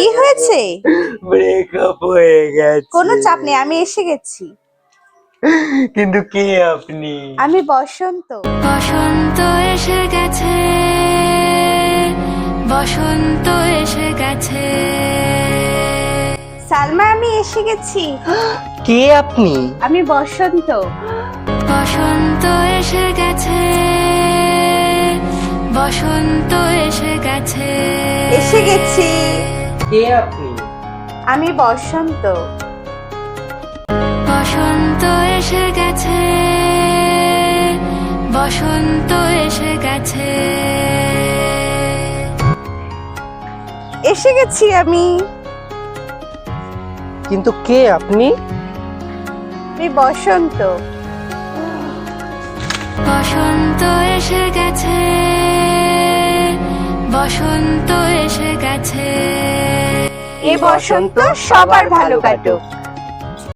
কি হয়েছে? ব্রেকআপ হয়ে গেছে। কোনো চাপ নেই, আমি এসে গেছি। কিন্তু কে আপনি? আমি বসন্ত। বসন্ত এসে গেছে, বসন্ত এসে গেছে। সালমা, আমি এসে গেছি। কে আপনি? আমি বসন্ত। বসন্ত এসে গেছে, বসন্ত এসে গেছে। এসে গেছি। কে আপনি? আমি বসন্ত। বসন্ত এসে গেছে, বসন্ত এসে গেছে। এসে গেছি আমি। কিন্তু কে আপনি? আমি বসন্ত। বসন্ত এসে গেছে, বসন্ত এসে গেছে। এই বসন্ত সবার ভালো কাটুক।